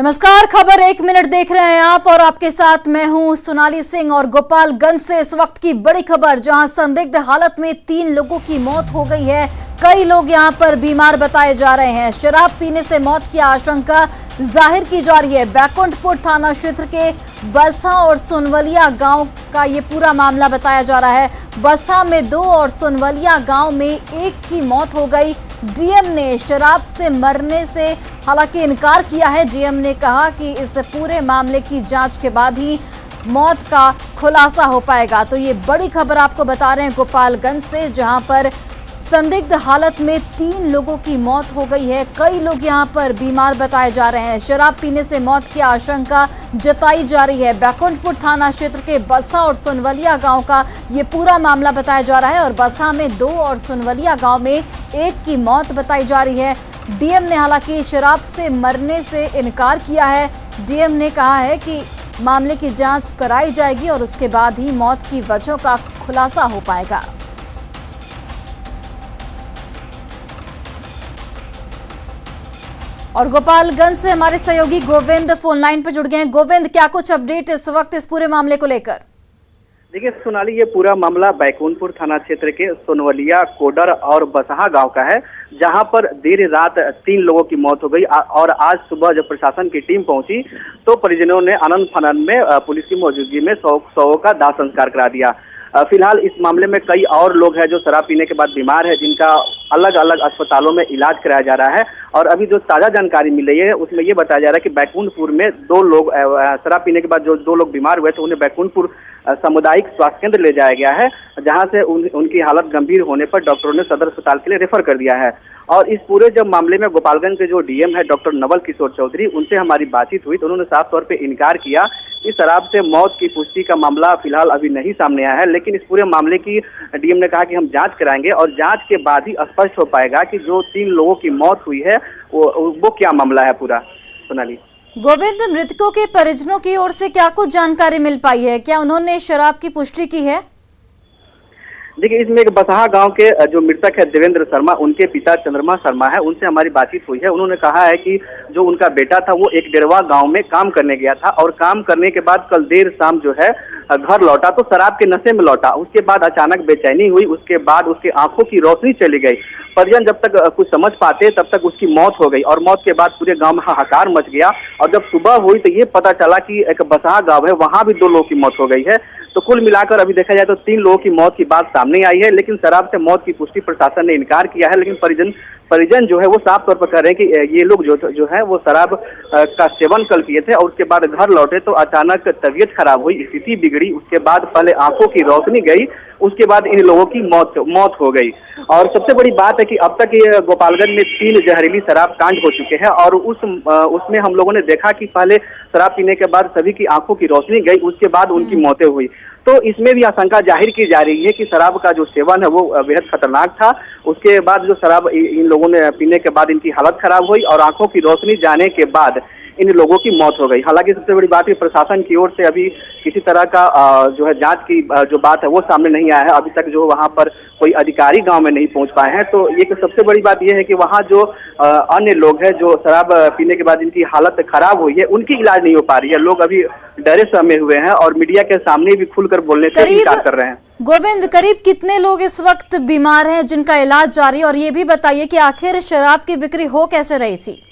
नमस्कार, खबर 1 मिनट देख रहे हैं आप और आपके साथ मैं हूं सोनाली सिंह। और गोपालगंज से इस वक्त की बड़ी खबर, जहां संदिग्ध हालत में 3 लोगों की मौत हो गई है। कई लोग यहां पर बीमार बताए जा रहे हैं। शराब पीने से मौत की आशंका जाहिर की जा रही है। बैकुंठपुर थाना क्षेत्र के बसा और सोनवलिया गांव का ये पूरा मामला बताया जा रहा है। बसा में 2 और सोनवलिया गांव में 1 की मौत हो गई। डीएम ने शराब से मरने से हालांकि इनकार किया है। डीएम ने कहा कि इस पूरे मामले की जांच के बाद ही मौत का खुलासा हो पाएगा। तो ये बड़ी खबर आपको बता रहे हैं गोपालगंज से, जहां पर संदिग्ध हालत में 3 लोगों की मौत हो गई है। कई लोग यहां पर बीमार बताए जा रहे हैं। शराब पीने से मौत की आशंका जताई जा रही है। बैकुंठपुर थाना क्षेत्र के बसा और सोनवलिया गांव का ये पूरा मामला बताया जा रहा है। और बसा में 2 और सोनवलिया गांव में 1 की मौत बताई जा रही है। डीएम ने हालांकि शराब से मरने से इनकार किया है। डीएम ने कहा है कि मामले की जांच कराई जाएगी और उसके बाद ही मौत की वजहों का खुलासा हो पाएगा। और गोपालगंज से हमारे सहयोगी गोविंद फोन लाइन पर जुड़ गए हैं। गोविंद, क्या कुछ अपडेट इस वक्त इस पूरे मामले को लेकर? देखिए सोनाली, ये पूरा मामला बैकुंठपुर थाना क्षेत्र के सोनवलिया, कोडर और बसहा गांव का है, जहां पर देर रात 3 लोगों की मौत हो गई। और आज सुबह जब प्रशासन की टीम पहुंची तो परिजनों ने अनंत फनन में पुलिस की मौजूदगी में शवों का दाह संस्कार करा दिया। फिलहाल इस मामले में कई और लोग हैं जो शराब पीने के बाद बीमार है, जिनका अलग अलग अस्पतालों में इलाज कराया जा रहा है। और अभी जो ताजा जानकारी मिल रही है उसमें ये बताया जा रहा है कि बैकुंठपुर में 2 लोग शराब पीने के बाद जो 2 लोग बीमार हुए थे, उन्हें बैकुंठपुर सामुदायिक स्वास्थ्य केंद्र ले जाया गया है, जहां से उनकी हालत गंभीर होने पर डॉक्टरों ने सदर अस्पताल के लिए रेफर कर दिया है। और इस पूरे जब मामले में गोपालगंज के जो डीएम है डॉक्टर नवल किशोर चौधरी, उनसे हमारी बातचीत हुई तो उन्होंने साफ तौर पे इनकार किया कि शराब से मौत की पुष्टि का मामला फिलहाल अभी नहीं सामने आया है। लेकिन इस पूरे मामले की डीएम ने कहा कि हम जांच कराएंगे और जांच के बाद ही स्पष्ट हो पाएगा कि जो 3 लोगों की मौत हुई है वो क्या मामला है पूरा। सोनाली, गोविंद, मृतकों के परिजनों की ओर से क्या कुछ जानकारी मिल पाई है? क्या उन्होंने शराब की पुष्टि की है? देखिए, इसमें एक बसहा गांव के जो मृतक है देवेंद्र शर्मा, उनके पिता चंद्रमा शर्मा है, उनसे हमारी बातचीत हुई है। उन्होंने कहा है कि जो उनका बेटा था वो एक डेरवा गांव में काम करने गया था और काम करने के बाद कल देर शाम जो है घर लौटा तो शराब के नशे में लौटा। उसके बाद अचानक बेचैनी हुई, उसके बाद उसकी आंखों की रोशनी चली गई। परिजन जब तक कुछ समझ पाते तब तक उसकी मौत हो गई और मौत के बाद पूरे गांव में हाहाकार मच गया। और जब सुबह हुई तो ये पता चला कि एक बसहा गांव है, वहां भी 2 लोगों की मौत हो गई है। तो कुल मिलाकर अभी देखा जाए तो 3 लोगों की मौत की बात सामने आई है। लेकिन शराब से मौत की पुष्टि प्रशासन ने इनकार किया है। लेकिन परिजन जो है वो साफ तौर पर कह रहे हैं कि ये लोग जो है वो शराब का सेवन कल किए थे और उसके बाद घर लौटे तो अचानक तबीयत खराब हुई, स्थिति बिगड़ी। उसके बाद पहले आंखों की रोशनी गई, उसके बाद इन लोगों की मौत हो गई। और सबसे बड़ी बात है कि अब तक ये गोपालगंज में 3 जहरीली शराब कांड हो चुके हैं और उसमें हम लोगों ने देखा कि पहले शराब पीने के बाद सभी की आंखों की रोशनी गई, उसके बाद उनकी मौतें हुई। तो इसमें भी आशंका जाहिर की जा रही है कि शराब का जो सेवन है वो बेहद खतरनाक था। उसके बाद जो शराब इन लोगों ने पीने के बाद इनकी हालत खराब हुई और आंखों की रोशनी जाने के बाद इन लोगों की मौत हो गई। हालांकि सबसे बड़ी बात है प्रशासन की ओर से अभी किसी तरह का जो है जांच की जो बात है वो सामने नहीं आया है। अभी तक जो वहां पर कोई अधिकारी गांव में नहीं पहुंच पाए हैं। तो ये सबसे बड़ी बात यह है कि वहां जो अन्य लोग हैं जो शराब पीने के बाद इनकी हालत खराब हुई है, उनकी इलाज नहीं हो पा रही है। लोग अभी डरे सहमे हुए हैं और मीडिया के सामने भी खुलकर बोलने से इनकार कर रहे हैं। गोविंद, करीब कितने लोग इस वक्त बीमार हैं जिनका इलाज जारी है? और ये भी बताइए कि आखिर शराब की बिक्री हो कैसे रही थी?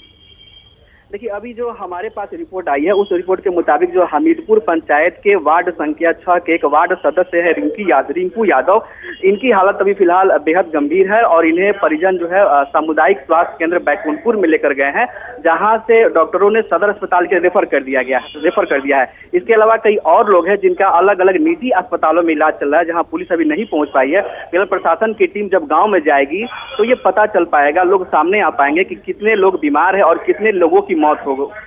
देखिए, अभी जो हमारे पास रिपोर्ट आई है उस रिपोर्ट के मुताबिक जो हमीदपुर पंचायत के वार्ड संख्या 6 के एक वार्ड सदस्य है रिंकू यादव, इनकी हालत अभी फिलहाल बेहद गंभीर है और इन्हें परिजन जो है सामुदायिक स्वास्थ्य केंद्र बैकुंठपुर में लेकर गए हैं, जहां से डॉक्टरों ने सदर अस्पताल के रेफर कर दिया है। इसके अलावा कई और लोग हैं जिनका अलग अलग निजी अस्पतालों में इलाज चल रहा है, जहाँ पुलिस अभी नहीं पहुंच पाई है। फिलहाल प्रशासन की टीम जब गाँव में जाएगी तो ये पता चल पाएगा, लोग सामने आ पाएंगे कि कितने लोग बीमार है और कितने लोगों की मौत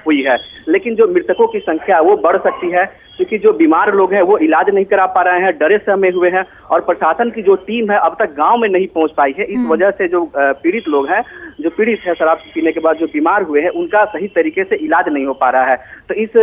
हुई है। लेकिन जो मृतकों की संख्या वो बढ़ सकती है, क्योंकि जो बीमार लोग हैं वो इलाज नहीं करा पा रहे हैं, डरे सहमे हुए हैं और प्रशासन की जो टीम है अब तक गांव में नहीं पहुंच पाई है। इस वजह से जो पीड़ित लोग हैं, जो पीड़ित है शराब पीने के बाद जो बीमार हुए हैं, उनका सही तरीके से इलाज नहीं हो पा रहा है। तो इस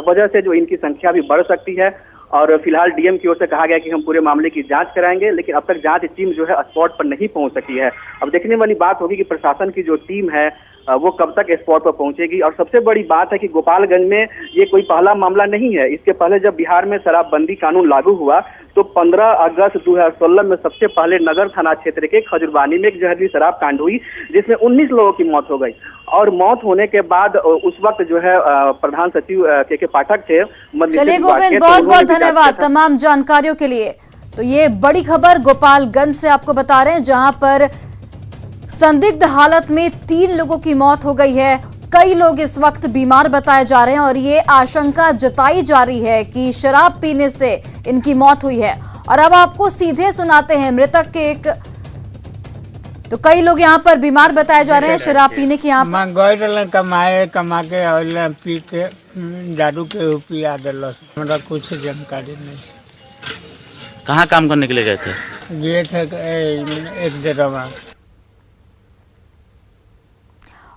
वजह से जो इनकी संख्या भी बढ़ सकती है। और फिलहाल डीएम की ओर से कहा गया कि हम पूरे मामले की जांच कराएंगे, लेकिन अब तक जांच टीम जो है स्पॉट पर नहीं पहुंच सकी है। अब देखने वाली बात होगी कि प्रशासन की जो टीम है वो कब तक स्पॉट पर पहुंचेगी। और सबसे बड़ी बात है कि गोपालगंज में ये कोई पहला मामला नहीं है। इसके पहले जब बिहार में शराबबंदी कानून लागू हुआ तो 15 अगस्त 2016 में सबसे पहले नगर थाना क्षेत्र के खजुरबानी में एक जहरीली शराब कांड हुई, जिसमें 19 लोगों की मौत हो गई। और मौत होने के बाद उस वक्त जो है प्रधान सचिव के पाठक थे। चलिए गोविंद, बहुत बहुत धन्यवाद तमाम जानकारियों के लिए। तो ये बड़ी खबर गोपालगंज से आपको बता रहे हैं, जहां पर संदिग्ध हालत में 3 लोगों की मौत हो गई है। कई लोग इस वक्त बीमार बताए जा रहे हैं और ये आशंका जताई जा रही है कि शराब पीने से इनकी मौत हुई है। और अब आपको सीधे सुनाते हैं मृतक के एक, तो कई लोग यहाँ पर बीमार बताए जा रहे हैं शराब पीने की। यहाँ गए कमाए, कमा के और पी के दारू के पिया दिल, कुछ जानकारी नहीं। कहाँ काम करने के लिए गए थे? ये थे एक डेरा।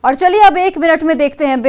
और चलिए अब 1 मिनट में देखते हैं बिहार